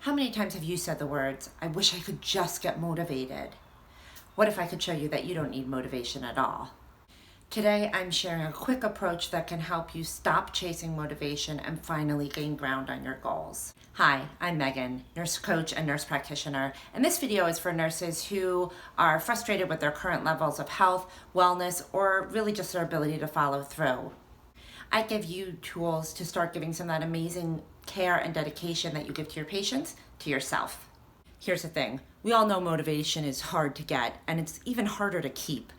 How many times have you said the words, I wish I could just get motivated? What if I could show you that you don't need motivation at all? Today, I'm sharing a quick approach that can help you stop chasing motivation and finally gain ground on your goals. Hi, I'm Megan, nurse coach and nurse practitioner, and this video is for nurses who are frustrated with their current levels of health, wellness, or really just their ability to follow through. I give you tools to start giving some of that amazing care and dedication that you give to your patients to yourself. Here's the thing, we all know motivation is hard to get, and it's even harder to keep.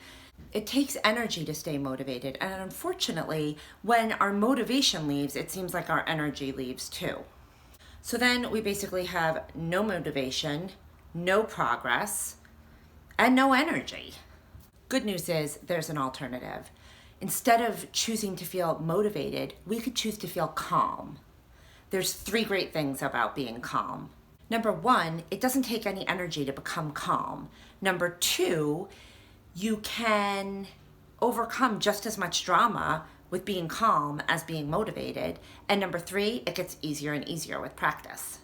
It takes energy to stay motivated, and unfortunately, when our motivation leaves, it seems like our energy leaves too. So then we basically have no motivation, no progress, and no energy. Good news is there's an alternative. Instead of choosing to feel motivated, we could choose to feel calm. There's 3 great things about being calm. Number 1, it doesn't take any energy to become calm. Number 2, you can overcome just as much drama with being calm as being motivated. And number 3, it gets easier and easier with practice.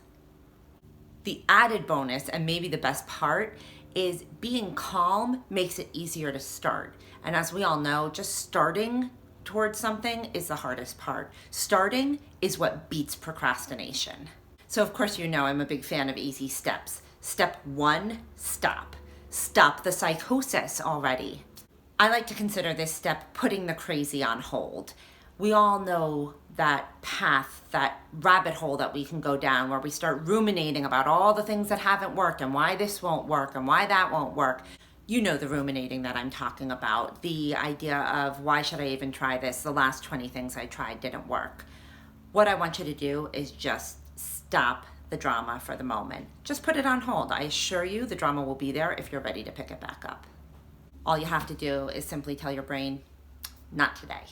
The added bonus, and maybe the best part, is being calm makes it easier to start. And as we all know, just starting towards something is the hardest part. Starting is what beats procrastination. So of course you know I'm a big fan of easy steps. Step 1, stop. Stop the psychosis already. I like to consider this step putting the crazy on hold. We all know that path, that rabbit hole that we can go down where we start ruminating about all the things that haven't worked and why this won't work and why that won't work. You know the ruminating that I'm talking about, the idea of why should I even try this? The last 20 things I tried didn't work. What I want you to do is just stop the drama for the moment. Just put it on hold. I assure you the drama will be there if you're ready to pick it back up. All you have to do is simply tell your brain, not today.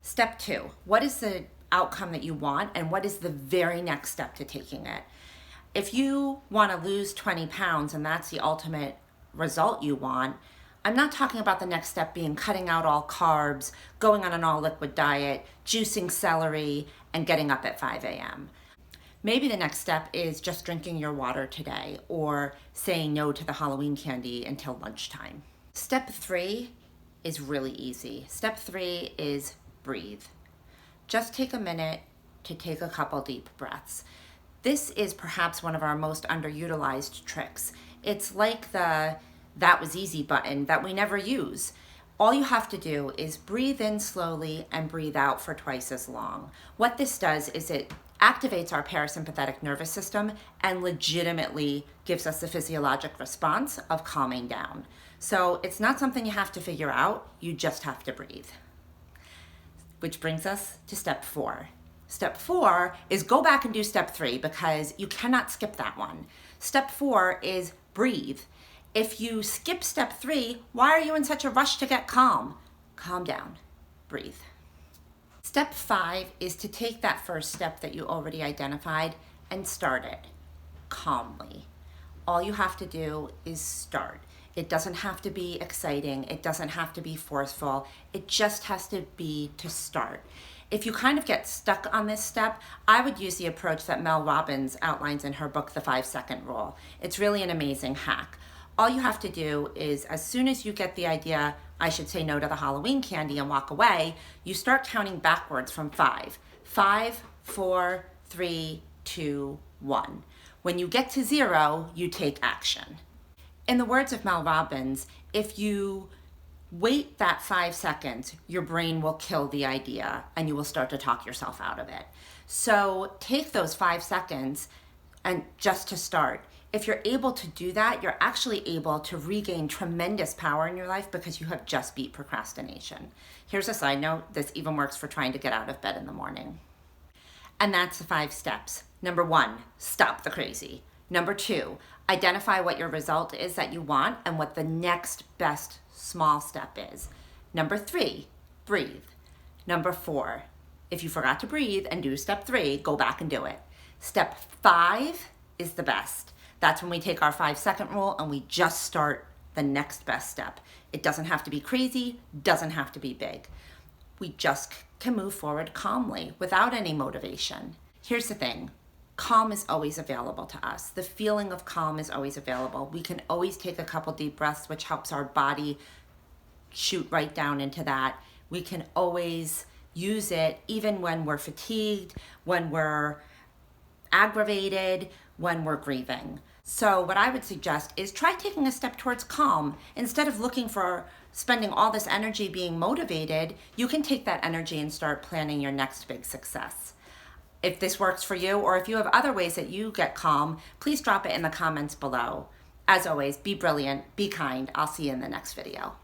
Step 2, what is the outcome that you want and what is the very next step to taking it? If you want to lose 20 pounds and that's the ultimate result you want, I'm not talking about the next step being cutting out all carbs, going on an all liquid diet, juicing celery, and getting up at 5 a.m. Maybe the next step is just drinking your water today or saying no to the Halloween candy until lunchtime. Step 3 is really easy. Step 3 is breathe. Just take a minute to take a couple deep breaths. This is perhaps one of our most underutilized tricks. It's like the "that was easy" button that we never use. All you have to do is breathe in slowly and breathe out for twice as long. What this does is it activates our parasympathetic nervous system and legitimately gives us the physiologic response of calming down. So it's not something you have to figure out, you just have to breathe. Which brings us to step 4. Step 4 is go back and do step 3 because you cannot skip that one. Step 4 is breathe. If you skip step 3, why are you in such a rush to get calm? Calm down, breathe. Step 5 is to take that first step that you already identified and start it calmly. All you have to do is start. It doesn't have to be exciting. It doesn't have to be forceful. It just has to be to start. If you kind of get stuck on this step, I would use the approach that Mel Robbins outlines in her book, The 5-Second Rule. It's really an amazing hack. All you have to do is, as soon as you get the idea, I should say no to the Halloween candy and walk away, you start counting backwards from 5. 5, 4, 3, 2, 1. When you get to 0, you take action. In the words of Mel Robbins, if you wait that 5 seconds, your brain will kill the idea and you will start to talk yourself out of it. So take those 5 seconds and just to start. If you're able to do that, you're actually able to regain tremendous power in your life because you have just beat procrastination. Here's a side note, this even works for trying to get out of bed in the morning. And that's the 5 steps. Number 1, stop the crazy. Number 2, identify what your result is that you want and what the next best small step is. Number 3, breathe. Number 4, if you forgot to breathe and do step 3, go back and do it. Step 5 is the best. That's when we take our 5-second rule and we just start the next best step. It doesn't have to be crazy, doesn't have to be big. We just can move forward calmly without any motivation. Here's the thing, calm is always available to us. The feeling of calm is always available. We can always take a couple deep breaths, which helps our body shoot right down into that. We can always use it even when we're fatigued, when we're aggravated, when we're grieving. So what I would suggest is try taking a step towards calm. Instead of looking for spending all this energy being motivated, you can take that energy and start planning your next big success. If this works for you, or if you have other ways that you get calm, please drop it in the comments below. As always, be brilliant, be kind. I'll see you in the next video.